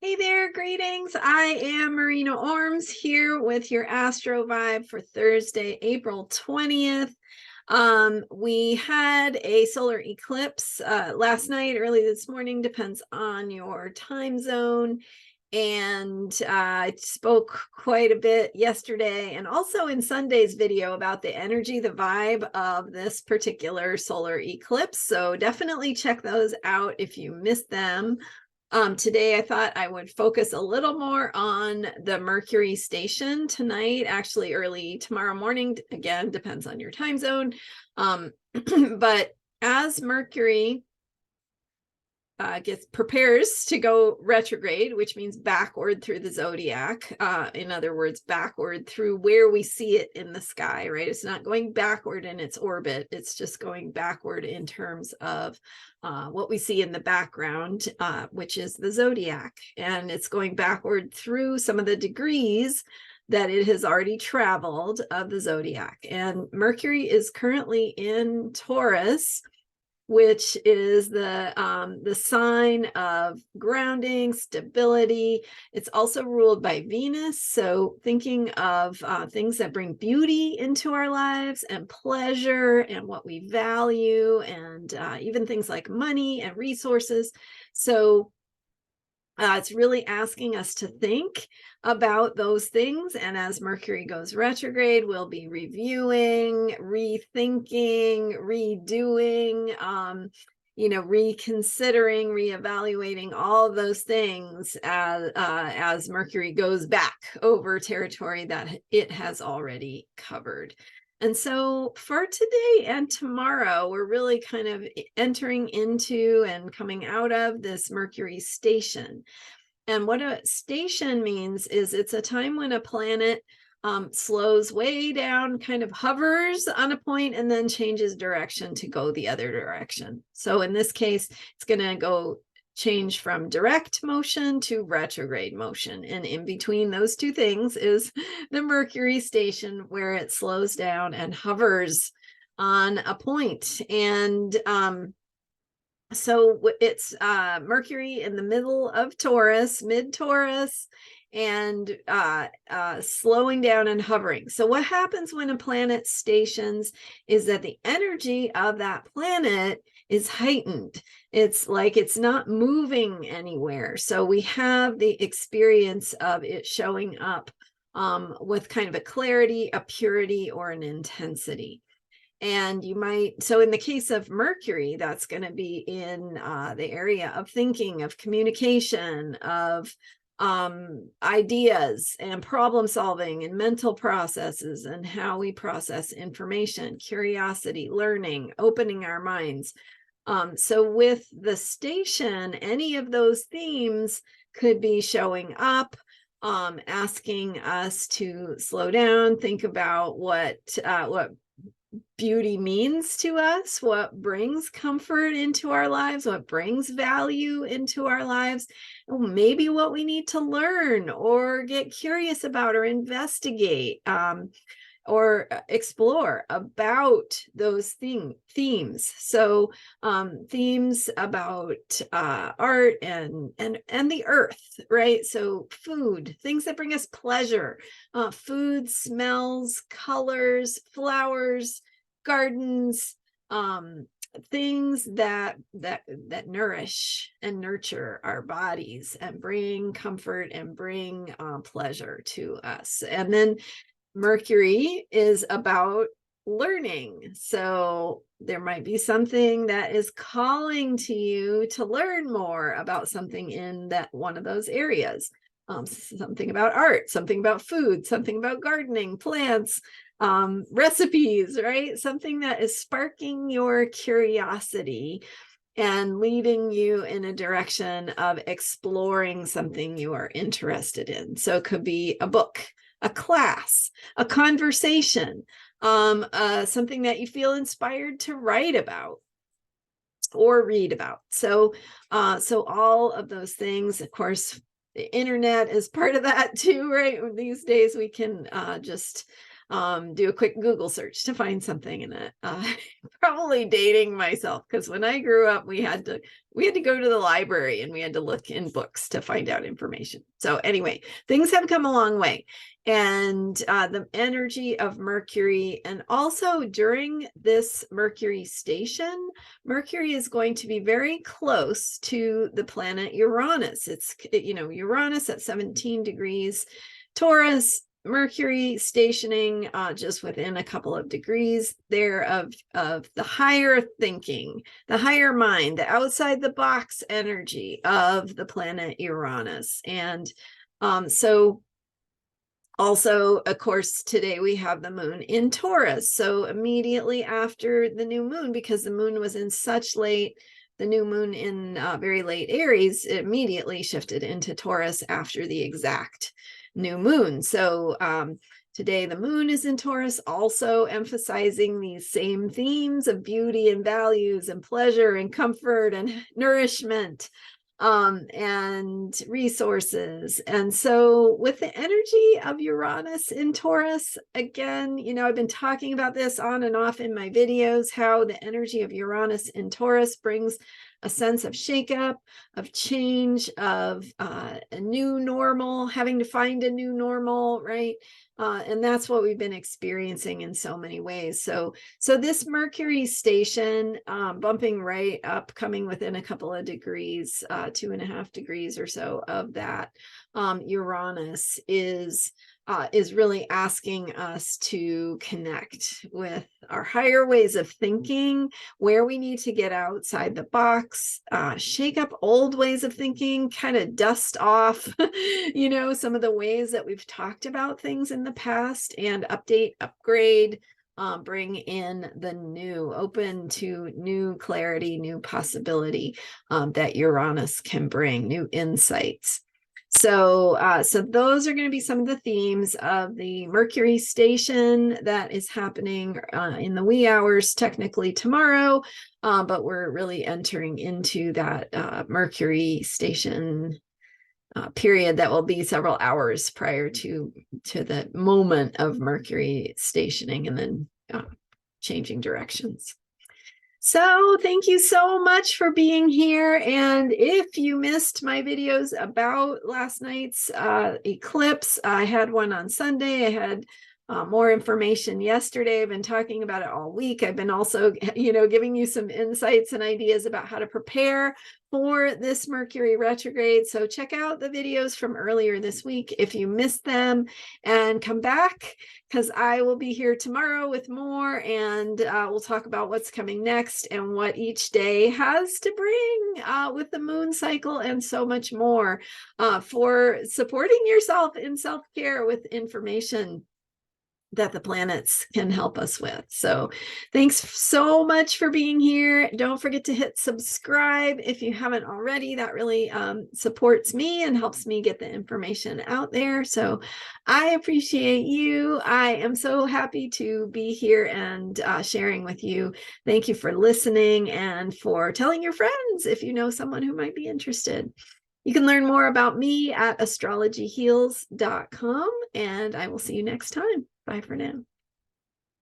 Hey there, greetings. I am Marina Ormes here with your Astro Vibe for Thursday, April 20th. We had a solar eclipse last night, early this morning, depends on your time zone. And I spoke quite a bit yesterday and also in Sunday's video about the energy, the vibe of this particular solar eclipse. So definitely check those out if you missed them. Today I thought I would focus a little more on the Mercury station tonight, actually early tomorrow morning. Again, depends on your time zone. But as Mercury prepares to go retrograde, which means backward through the zodiac. In other words, backward through where we see it in the sky, right? It's not going backward in its orbit. It's just going backward in terms of what we see in the background, which is the zodiac. And it's going backward through some of the degrees that it has already traveled of the zodiac. And Mercury is currently in Taurus, which is the sign of grounding, stability. It's also ruled by Venus. So thinking of things that bring beauty into our lives and pleasure and what we value, and even things like money and resources. So it's really asking us to think about those things. And as Mercury goes retrograde, we'll be reviewing, rethinking, redoing, reconsidering, reevaluating all of those things as Mercury goes back over territory that it has already covered. And so for today and tomorrow, we're really kind of entering into and coming out of this Mercury station. And what a station means is it's a time when a planet slows way down, kind of hovers on a point, and then changes direction to go the other direction. So in this case, it's going to change from direct motion to retrograde motion. And in between those two things is the Mercury station, where it slows down and hovers on a point. And so it's Mercury in the middle of Taurus, mid-Taurus, and slowing down and hovering. So what happens when a planet stations is that the energy of that planet is heightened. It's like it's not moving anywhere. So we have the experience of it showing up with kind of a clarity, a purity, or an intensity. And you might, so in the case of Mercury, that's going to be in the area of thinking, of communication, of ideas and problem solving and mental processes and how we process information, curiosity, learning, opening our minds. So with the station, any of those themes could be showing up, asking us to slow down, think about what beauty means to us, what brings comfort into our lives, what brings value into our lives, maybe what we need to learn or get curious about or investigate or explore about those themes. So themes about art and the earth, right? So food, things that bring us pleasure, food, smells, colors, flowers, gardens, things that nourish and nurture our bodies and bring comfort and bring pleasure to us. And then Mercury is about learning. So there might be something that is calling to you to learn more about something in that one of those areas. Something about art, something about food, something about gardening, plants, recipes, right? Something that is sparking your curiosity and leading you in a direction of exploring something you are interested in. So it could be a book, a class, a conversation, something that you feel inspired to write about or read about. So all of those things, of course, the internet is part of that too, right? These days we can just do a quick Google search to find something in it. Probably dating myself, because when I grew up, we had to go to the library and we had to look in books to find out information. So anyway, things have come a long way. And the energy of Mercury, and also during this Mercury station, Mercury is going to be very close to the planet Uranus. It's, Uranus at 17 degrees Taurus, Mercury stationing just within a couple of degrees there of the higher thinking, the higher mind, the outside the box energy of the planet Uranus. And so also, of course, today we have the moon in Taurus. So immediately after the new moon, because the moon was in the new moon in very late Aries, it immediately shifted into Taurus after the exact new moon. So today the moon is in Taurus, also emphasizing these same themes of beauty and values and pleasure and comfort and nourishment and resources. And so with the energy of Uranus in Taurus, again, I've been talking about this on and off in my videos, how the energy of Uranus in Taurus brings a sense of shakeup, of change, of a new normal, having to find a new normal, right? And that's what we've been experiencing in so many ways. So this Mercury station bumping right up, coming within a couple of degrees, 2.5 degrees or so of that Uranus is really asking us to connect with our higher ways of thinking, where we need to get outside the box, shake up old ways of thinking, kind of dust off, some of the ways that we've talked about things in the past, and update, upgrade, bring in the new, open to new clarity, new possibility that Uranus can bring, new insights. So those are going to be some of the themes of the Mercury station that is happening in the wee hours, technically tomorrow, but we're really entering into that Mercury station period that will be several hours prior to the moment of Mercury stationing and then changing directions. So thank you so much for being here. And if you missed my videos about last night's eclipse, I had one on Sunday. I had more information yesterday. I've been talking about it all week. I've been also, giving you some insights and ideas about how to prepare for this Mercury retrograde. So check out the videos from earlier this week if you missed them, and come back, because I will be here tomorrow with more, and we'll talk about what's coming next and what each day has to bring with the moon cycle, and so much more for supporting yourself in self-care with information that the planets can help us with. So thanks so much for being here. Don't forget to hit subscribe if you haven't already. That really supports me and helps me get the information out there. So I appreciate you. I am so happy to be here and sharing with you. Thank you for listening and for telling your friends if you know someone who might be interested. You can learn more about me at astrologyheals.com, and I will see you next time. Bye for now.